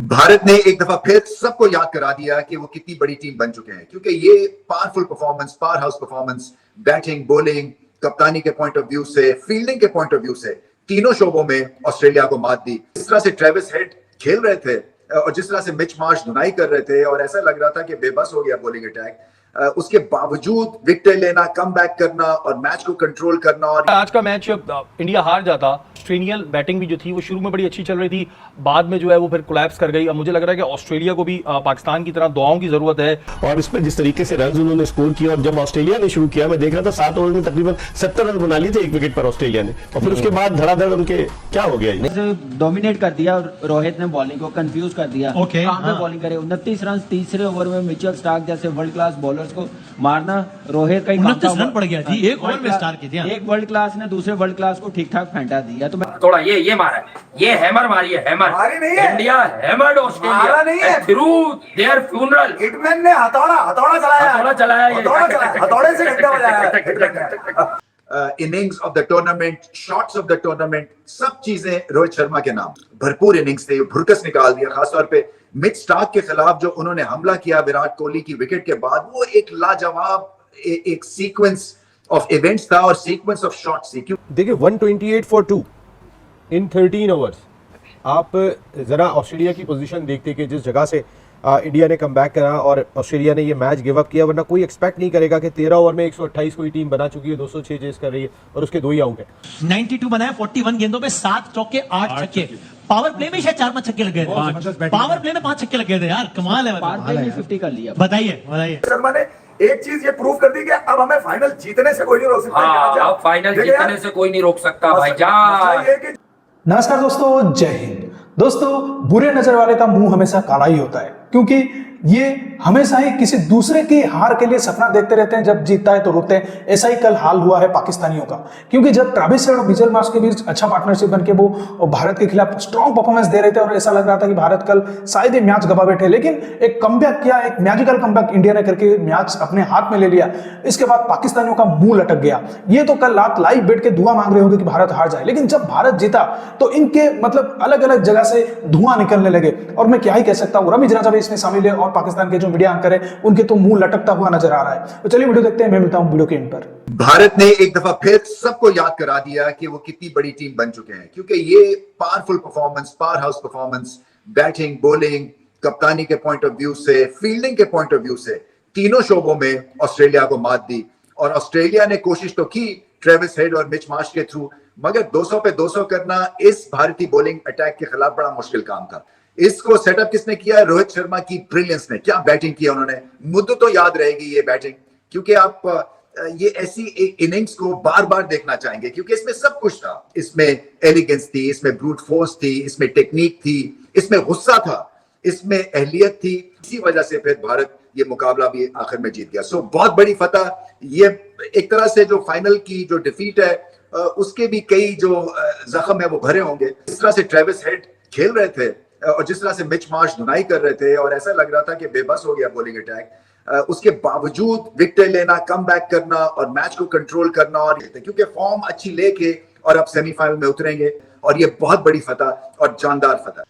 भारत ने एक दफा फिर सबको याद करा दिया कि वो कितनी बड़ी टीम बन चुके हैं, क्योंकि ये powerful performance, power house performance, batting, bowling, कप्तानी के पॉइंट ऑफ व्यू से, फील्डिंग के पॉइंट ऑफ व्यू से तीनों शोबों में ऑस्ट्रेलिया को मात दी। जिस तरह से ट्रेविस हेड खेल रहे थे और जिस तरह से मिच मार्श धुनाई कर रहे थे और ऐसा लग रहा था कि बेबस हो गया बॉलिंग अटैक, उसके बावजूद विकेट लेना, कम बैक करना और मैच को कंट्रोल करना। और आज का मैच इंडिया हार जाता, ऑस्ट्रेलियन बैटिंग भी जो थी वो शुरू में बड़ी अच्छी चल रही थी, बाद में जो है वो फिर कोलैप्स कर गई। अब मुझे लग रहा है कि ऑस्ट्रेलिया को भी पाकिस्तान की तरह दुआओं की जरूरत है। और इसमें जिस तरीके से रन उन्होंने स्कोर किया, और जब ऑस्ट्रेलिया ने शुरू किया, मैं देख रहा था 7 ओवर में तकरीबन 70 रन बना लिए थे एक विकेट पर ऑस्ट्रेलिया ने, और फिर उसके बाद धड़ाधड़ उनके क्या हो गया, डोमिनेट कर दिया। रोहित ने बॉलिंग को कंफ्यूज कर दिया। कहां पे बॉलिंग करे, 29 रन तीसरे ओवर में मिचेल स्टार्क जैसे वर्ल्ड क्लास बॉलर्स को मारना रोहित का ही काम था। 29 रन पड़ गया जी, एक ओवर में स्टार्क की थी। एक वर्ल्ड क्लास ने दूसरे वर्ल्ड क्लास को ठीक ठाक फेंटा दिया। तो थोड़ा ये मारा, ये हैमर मारी है, हैमर मारी नहीं है। इंडिया हैमर्ड ऑस्ट्रेलिया नहीं है थ्रू देयर फ्यूनरल। हिटमैन ने हथौड़ा चलाया, हथौड़े से घंटा बजाया। Innings of the tournament, shots of the tournament, सब चीजें रोहित शर्मा के नाम। भरपूर इनिंग्स थे, भुरकस निकाल दिया। खासतौर पे मिच स्टार्क के खिलाफ जो उन्होंने हमला किया विराट कोहली की विकेट के बाद, वो एक लाजवाब एक सीक्वेंस ऑफ इवेंट्स था और सीक्वेंस ऑफ शॉट्स थी। देखिए 128 फॉर 2 इन 13 ओवर्स। आप जरा ऑस्ट्रेलिया की पोजीशन देखते कि जिस जगह से इंडिया ने कम बैक करा और ऑस्ट्रेलिया ने ये मैच गिव अप किया, वरना कोई एक्सपेक्ट नहीं करेगा कि 13 ओवर में 128 कोई टीम बना चुकी है, 206 चेस कर रही है और उसके 2 ही आउट है। 92 बनाया 41 गेंदों में, 7 चौके 8 छक्के। पावर प्ले में शायद 4-5 छक्के लग गए थे, पावर प्ले में 5 छक्के लग गए थे यार, कमाल है। पावर प्ले में 50 कर लिया। बताइए शर्मा ने एक चीज ये प्रूव कर दी कि अब हमें फाइनल जीतने से कोई नहीं रोक सकता। हाँ, अब फाइनल जीतने से कोई नहीं रोक सकता भाईजान। नमस्कार दोस्तों, जय हिंद। दोस्तों, बुरे नजर वाले का मुंह हमेशा काला ही होता है, क्योंकि ये हमेशा ही किसी दूसरे की हार के लिए सपना देखते रहते हैं, जब जीतता है तो रोते हैं। ऐसा ही कल हाल हुआ है पाकिस्तानियों का, क्योंकि जब ट्रेविस हेड और मिचेल मार्श के बीच अच्छा पार्टनरशिप बनके वो भारत के खिलाफ स्ट्रॉन्ग परफॉर्मेंस दे रहे थे और ऐसा लग रहा था कि भारत कल शायद ये मैच गवा बैठे, लेकिन एक कमबैक किया, एक मैजिकल कमबैक इंडिया ने करके मैच अपने हाथ में ले लिया। इसके बाद पाकिस्तानियों का मुंह लटक गया। ये तो कल रात लाइव बैठ के दुआ मांग रहे होंगे कि भारत हार जाए, लेकिन जब भारत जीता तो इनके मतलब अलग अलग जगह से धुआं निकलने लगे। और मैं क्या ही कह सकता हूँ, रमीज राजा भी इसमें शामिल है और पाकिस्तान के जो मीडिया एंकर है उनके तो मुंह लटकता हुआ नजर आ रहा है। तो चलिए वीडियो देखते हैं, मैं मिलता हूं वीडियो के एंड पर। भारत ने एक दफा फिर सबको याद करा दिया कि वो कितनी बड़ी टीम बन चुके हैं, क्योंकि ये powerful performance, power house performance, batting, bowling, कप्तानी के पॉइंट ऑफ व्यू से, फील्डिंग के पॉइंट ऑफ व्यू से तीनों शोबों में ऑस्ट्रेलिया को मात दी। और ऑस्ट्रेलिया ने कोशिश तो की ट्रेविस हेड और मिच मार्श के थ्रू, मगर 200 पे 200 करना इस भारतीय बॉलिंग अटैक के खिलाफ बड़ा मुश्किल काम था। इसको सेटअप किसने किया? रोहित शर्मा की ब्रिलियंस ने। क्या बैटिंग किया उन्होंने, मुद्दों तो याद रहेगी ये बैटिंग, क्योंकि आप ये ऐसी एक इनिंग्स को बार बार देखना चाहेंगे, क्योंकि इसमें सब कुछ था। इसमें एलिगेंस थी, इसमें ब्रूट फोर्स थी, इसमें टेक्निक थी, इसमें गुस्सा था, इसमें अहलियत थी। इसी वजह से फिर भारत ये मुकाबला भी आखिर में जीत गया। सो बहुत बड़ी फतह। ये एक तरह से जो फाइनल की जो डिफीट है, उसके भी कई जो जख्म है वो भरे होंगे। इस तरह से ट्रेविस हेड खेल रहे थे और जिस तरह से मिच मार्श धुनाई कर रहे थे और ऐसा लग रहा था कि बेबस हो गया बॉलिंग अटैक, उसके बावजूद विकेट लेना, कम बैक करना और मैच को कंट्रोल करना, और क्योंकि फॉर्म अच्छी लेके और अब सेमीफाइनल में उतरेंगे, और ये बहुत बड़ी फतह और जानदार फतह।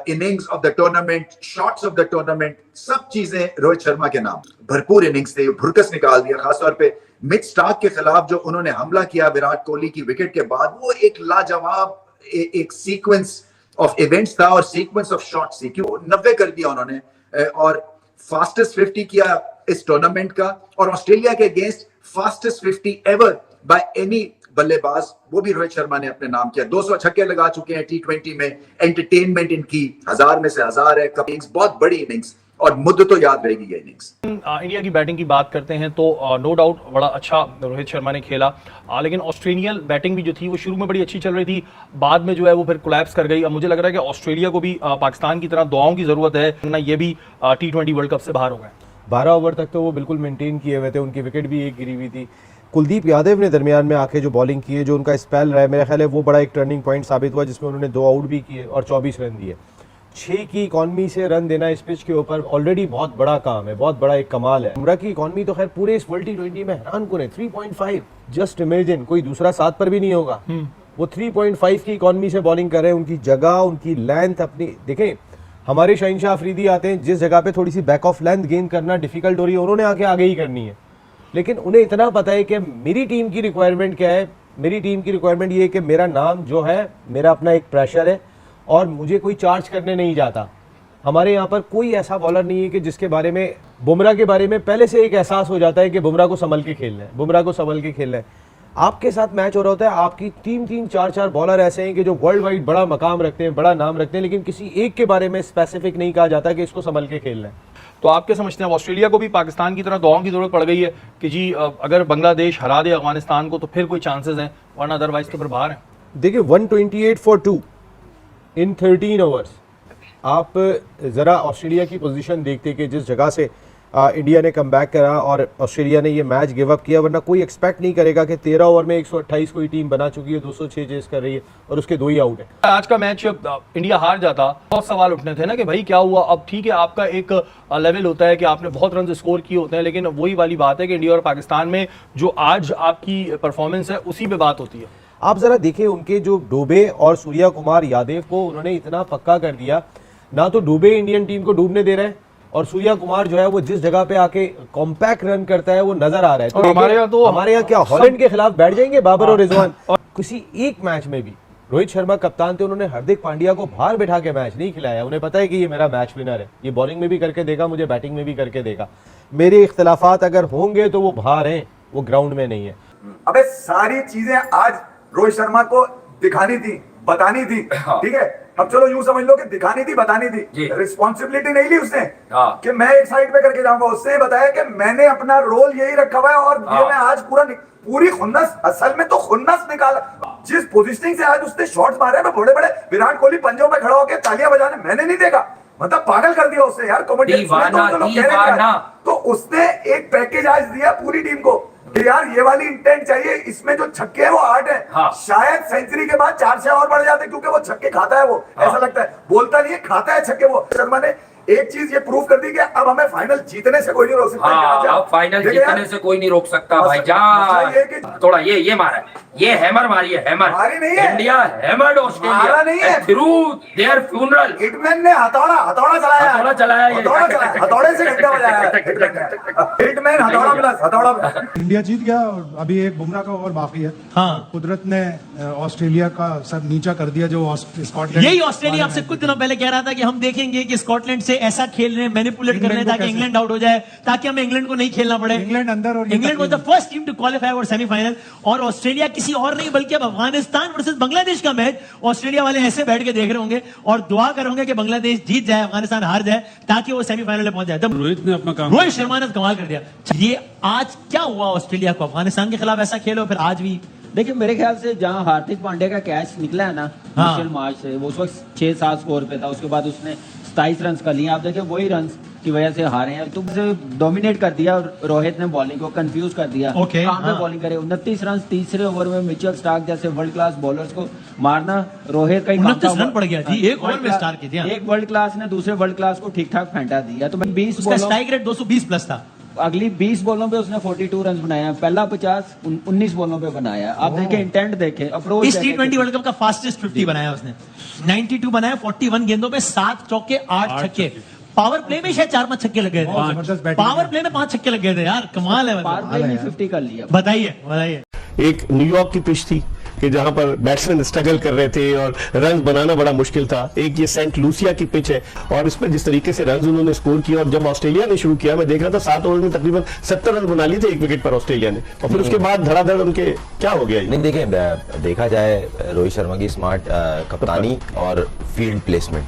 Innings of the tournament, shots of the tournament, सब चीजें रोहित शर्मा के नाम। भरपूर इनिंग्स थे, भुरकस निकाल दिया। खासतौर पे मिच स्टार्क के खिलाफ जो उन्होंने हमला किया विराट कोहली की विकेट के बाद, वो एक लाजवाब एक सीक्वेंस ऑफ इवेंट्स था और सीक्वेंस ऑफ शॉट्स थी। क्यों 90 कर दिया उन्होंने और फास्टेस्ट 50 किया इस टूर्नामेंट का, और ऑस्ट्रेलिया के against fastest 50 ever by any बल्लेबाज, वो भी रोहित शर्मा ने अपने नाम किया। 200 छक्के लगा चुके हैं T20 में। एंटरटेनमेंट इनकी 1000 में से 1000 है। बहुत बड़ी इनिंग्स और मुद्दे तो याद रहेगी ये इनिंग्स। इंडिया की बैटिंग की बात करते हैं तो नो डाउट बड़ा अच्छा रोहित शर्मा ने खेला, लेकिन ऑस्ट्रेलियन बैटिंग भी जो थी वो शुरू में बड़ी अच्छी चल रही थी, बाद में जो है वो फिर कोलैप्स कर गई। अब मुझे लग रहा है कि ऑस्ट्रेलिया को भी पाकिस्तान की तरह दुआओं की जरूरत है, वरना ये भी T20 वर्ल्ड कप से बाहर हो गए। 12 ओवर तक तो वो बिल्कुल मेंटेन किए हुए थे, उनकी विकेट भी एक गिरी हुई थी। कुलदीप यादव ने दरमियान में आके जो बॉलिंग की है, जो उनका स्पेल रहा है, मेरा ख्याल है वो बड़ा एक टर्निंग पॉइंट साबित हुआ, जिसमें उन्होंने 2 आउट भी किए और 24 रन दिए। 6 की इकॉनमी से रन देना इस पिच के ऊपर ऑलरेडी बहुत बड़ा काम है, बहुत बड़ा एक कमाल है। बुमराह की इकॉनमी तो खैर पूरे इस वर्ल्ड T20 में हैरान कुन है, 3.5। जस्ट इमेजिन, कोई दूसरा 7 पर भी नहीं होगा। वो 3.5 की इकॉनमी से बॉलिंग कर रहे हैं। उनकी जगह, उनकी लेंथ, अपनी देखें हमारे शहीनशाह अफरीदी आते हैं, जिस जगह पे थोड़ी सी बैक ऑफ लेंथ गेन करना डिफिकल्ट हो रही है, उन्होंने आके आगे ही करनी है। लेकिन उन्हें इतना पता है कि मेरी टीम की रिक्वायरमेंट क्या है। मेरी टीम की रिक्वायरमेंट ये है कि मेरा नाम जो है, मेरा अपना एक प्रेशर है और मुझे कोई चार्ज करने नहीं जाता। हमारे यहाँ पर कोई ऐसा बॉलर नहीं है कि जिसके बारे में, बुमराह के बारे में पहले से एक एहसास हो जाता है कि बुमराह को संभल के खेलना है, बुमराह को संभल के खेलना है। आपके साथ मैच हो रहा होता है, आपकी 3-3, 4-4 बॉलर ऐसे हैं कि जो वर्ल्ड वाइड बड़ा मकाम रखते हैं, बड़ा नाम रखते हैं, लेकिन किसी एक के बारे में स्पेसिफिक नहीं कहा जाता कि इसको संभल के खेलना है। तो आप क्या समझते हैं, ऑस्ट्रेलिया को भी पाकिस्तान की तरह दुआओं की जरूरत पड़ गई है कि जी अगर बांग्लादेश हरा दे अफगानिस्तान को तो फिर कोई चांसेस हैं, वरना अदरवाइज तो फिर बाहर है। देखिए 128 for 2 इन 13 ओवर्स। आप ज़रा ऑस्ट्रेलिया की पोजीशन देखते कि जिस जगह से इंडिया ने कमबैक करा और ऑस्ट्रेलिया ने ये मैच गिव अप किया, वरना कोई एक्सपेक्ट नहीं करेगा कि 13 ओवर में 128 कोई टीम बना चुकी है, 206 चेस कर रही है और उसके 2 ही आउट है। आज का मैच इंडिया हार जाता, बहुत सवाल उठने थे ना कि भाई क्या हुआ। अब ठीक है, आपका एक लेवल होता है कि आपने बहुत रन स्कोर किए होते हैं, लेकिन वही वाली बात है कि इंडिया और पाकिस्तान में जो आज आपकी परफॉर्मेंस है उसी पे बात होती है। आप जरा देखें उनके जो डूबे और सूर्या कुमार यादव को उन्होंने इतना पक्का कर दिया, ना तो डूबे इंडियन टीम को डूबने दे रहे हैं और सूर्या कुमार जो है वो जिस जगह पे आके कॉम्पैक्ट रन करता है वो नजर आ रहा है। तो हमारे यहाँ क्या हॉलैंड के खिलाफ बैठ जाएंगे बाबर और रिजवान। और किसी एक मैच में भी रोहित शर्मा कप्तान थे, उन्होंने हार्दिक पांड्या को बाहर बैठा के मैच नहीं खिलाया। उन्हें पता है कि ये मेरा मैच विनर है, ये बॉलिंग में भी करके देगा, मुझे बैटिंग में भी करके देगा। मेरे इख्तिलाफात अगर होंगे तो वो बाहर हैं, वो ग्राउंड में नहीं है। अबे सारी चीजें आज रोहित शर्मा को दिखानी थी, बतानी थी, ठीक है। अब चलो यूं समझ लो कि दिखानी थी, बतानी थी, रिस्पॉन्सिबिलिटी नहीं ली उसने कि मैं एक साइड पे करके जाऊंगा। उसने बताया कि मैंने अपना रोल यही रखा हुआ है और ये मैं आज पूरी खुन्नस, असल में तो खुन्नस निकाला। जिस पोजीशनिंग से आज उसने शॉट्स मारे, मैं बड़े बड़े विराट कोहली पंजों में खड़ा होकर तालियां बजाने मैंने नहीं देखा। मतलब पागल कर दिया उसने यार। तो उसने एक पैकेज आज दिया पूरी टीम को कि यार ये वाली इंटेंट चाहिए, इसमें जो छक्के है वो 8 है। शायद सेंचुरी के बाद 4 से और बढ़ जाते क्योंकि वो छक्के खाता है, वो ऐसा लगता है, बोलता नहीं है, खाता है छक्के। वो शर्मा ने एक चीज ये प्रूव कर दी कि अब हमें फाइनल जीतने से कोई नहीं रोक सकता। अब फाइनल जीतने से कोई नहीं रोक सकता भाईजान। थोड़ा ये मारा, ये हैमर मारी है, हैमर मारी नहीं है। इंडिया हैमर्ड ऑस्ट्रेलिया नहीं है थ्रू देयर फ्यूनरल। हिटमैन ने हथौड़ा चलाया, हथौड़े से घंटा बजाया। हिटमैन हथौड़ा इंडिया जीत गया और अभी एक बुमराह का ओवर बाकी है। हाँ, कुदरत ने ऑस्ट्रेलिया का सब नीचा कर दिया जो स्कॉटलैंड। यही ऑस्ट्रेलिया आपसे कुछ दिनों पहले कह रहा था कि हम देखेंगे कि स्कॉटलैंड से ऐसा खेल रहे हैं, मैनिपुलेट कर रहे हैं ताकि इंग्लैंड आउट हो जाए, ताकि हमें इंग्लैंड को नहीं खेलना पड़े। इंग्लैंड अंदर और England was the first team to qualify for semifinal. और ऑस्ट्रेलिया किसी और नहीं बल्कि अब अफगानिस्तान वर्सेस बांग्लादेश का मैच ऑस्ट्रेलिया वाले ऐसे बैठ के देख रहे होंगे और दुआ कर होंगे कि बांग्लादेश जीत जाए, अफगानिस्तान हार जाए, ताकि वो सेमीफाइनल में पहुंच जाए। तब रोहित ने अपना काम, रोहित शर्मा ने कमाल कर दिया। ये आज क्या हुआ ऑस्ट्रेलिया को, अफगानिस्तान के खिलाफ ऐसा खेलो फिर आज भी। देखिए मेरे ख्याल से जहां हार्दिक पांड्या का कैच निकला है ना मिचेल मार्श से, वो उस वक्त 6-7 स्कोर पे था, उसके बाद उसने 27 रन कर लिए। आप देखिए वही रन की वजह से हारे हैं। तो उसे डोमिनेट कर दिया और रोहित ने बॉलिंग को कंफ्यूज कर दिया। कहां पे बॉलिंग करे, 29 रन तीसरे ओवर में मिचेल स्टार्क जैसे वर्ल्ड क्लास बॉलर्स को मारना रोहित का 29 रन पड़ गया जी एक ओवर में स्टार्क के दिया। एक वर्ल्ड क्लास ने दूसरे वर्ल्ड क्लास को ठीक ठाक फेंटा दिया। तो 20 उसका स्ट्राइक रेट 220 प्लस था। अगली 20 बॉलों पे उसने 42 रन बनाया, पहला 50 19 बॉलों पे बनाया। आप देखें इंटेंट देखें, अप्रोच। इस T20 वर्ल्ड कप का फास्टेस्ट 50 बनाया उसने, 92 बनाया 41 गेंदों पे 7 चौके 8 छक्के। पावर प्ले में शायद 4-5 छक्के लग गए थे, पावर प्ले में 5 छक्के लग गए थे यार, कमाल है। पावर प्ले में 50 कर लिया। बताइए एक न्यूयॉर्क की पिच थी कि जहां पर बैट्समैन स्ट्रगल कर रहे थे और रन बनाना बड़ा मुश्किल था। एक ये सेंट लूसिया की पिच है और इस पर जिस तरीके से रन उन्होंने स्कोर किया, और जब ऑस्ट्रेलिया ने शुरू किया, मैं देख रहा था 7 ओवर में तकरीबन 70 रन बना लिए थे 1 विकेट पर ऑस्ट्रेलिया ने, और फिर उसके बाद धड़ाधड़ उनके क्या हो गया। नहीं देखें, देखा जाए रोहित शर्मा की स्मार्ट कप्तानी और फील्ड प्लेसमेंट,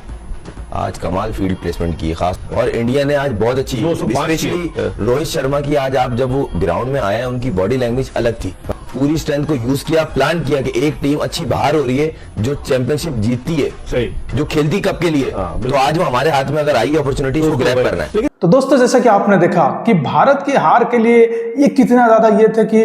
आज कमाल फील्ड प्लेसमेंट की खास, और इंडिया ने आज बहुत अच्छी, स्पेशली रोहित शर्मा की आज आप जब वो ग्राउंड में आए, उनकी बॉडी लैंग्वेज अलग थी, पूरी स्ट्रेंथ को यूज किया, प्लान किया कि एक टीम अच्छी बाहर हो रही है जो चैंपियनशिप जीतती है, सही, जो खेलती कप के लिए, तो आज वो हमारे हाथ में अगर आई अपॉर्चुनिटी उसको ग्रैब करना है। तो दोस्तों जैसा कि आपने देखा कि भारत की हार के लिए ये कितना ज्यादा ये थे कि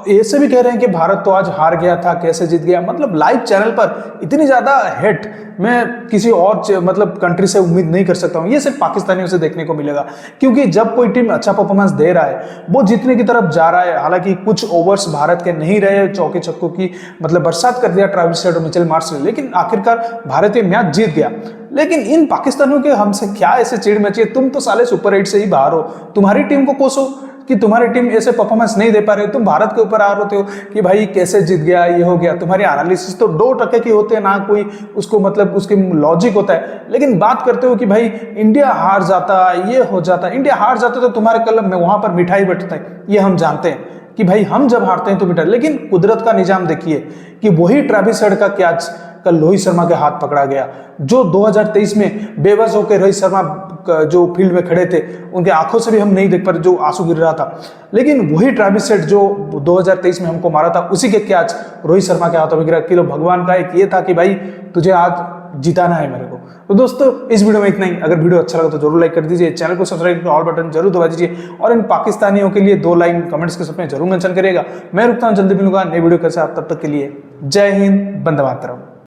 ऐसे भी कह रहे हैं कि भारत तो आज हार गया था, कैसे जीत गया। मतलब लाइव चैनल पर इतनी ज़्यादा हेट मैं किसी और मतलब कंट्री से उम्मीद नहीं कर सकता हूँ। ये सिर्फ पाकिस्तानियों से देखने को मिलेगा, क्योंकि जब कोई टीम अच्छा परफॉर्मेंस दे रहा है, वो जीतने की तरफ जा रहा है। हालांकि कुछ ओवर्स भारत के नहीं रहे, चौके छक्कों की मतलब बरसात कर दिया ट्रेविस हेड और मिचेल मार्श ने, लेकिन आखिरकार भारत ये मैच जीत गया। लेकिन इन पाकिस्तानियों के हमसे क्या ऐसे चिढ़ मची है? तुम तो साले सुपर 8 से ही बाहर हो, तुम्हारी टीम को कोसो कि तुम्हारी टीम ऐसे परफॉर्मेंस नहीं दे पा रहे, तुम भारत के ऊपर आ रहे हो कि भाई कैसे जीत गया, ये हो गया। तुम्हारे एनालिसिस तो 2% की होते हैं ना, कोई उसको मतलब उसके लॉजिक होता है। लेकिन बात करते हो कि भाई इंडिया हार जाता, ये हो जाता, इंडिया हार जाता तो तुम्हारे कलम में वहां पर मिठाई बटता है, ये हम जानते हैं कि भाई हम जब हारते हैं तो मिठाई। लेकिन कुदरत का निजाम देखिए कि वही ट्रेविस हेड का कैच कल रोहित शर्मा के हाथ पकड़ा गया, जो 2023 में बेबस होकर रोहित शर्मा जो फील्ड में खड़े थे, उनके आंखों से भी हम नहीं देख पा रहे, जो आंसू गिर रहा था। लेकिन वही ट्रेविस हेड जो 2023 में हमको मारा था, उसी के कैच रोहित शर्मा के हाथों में गिरा। किलो भगवान का एक ये था कि भाई तुझे आज जिताना है मेरे को। तो दोस्तों इस वीडियो में इतना ही। अगर वीडियो अच्छा लगा तो जरूर लाइक कर दीजिए, चैनल को सब्सक्राइब करके ऑल बटन जरूर दबा दीजिए, और इन पाकिस्तानियों के लिए 2 लाइन कमेंट्स के साथ में जरूर मेंशन करिएगा। मैं रुकता हूं, जल्दी मिलूंगा नई वीडियो के साथ। तब तक के लिए जय हिंद, वंदे मातरम।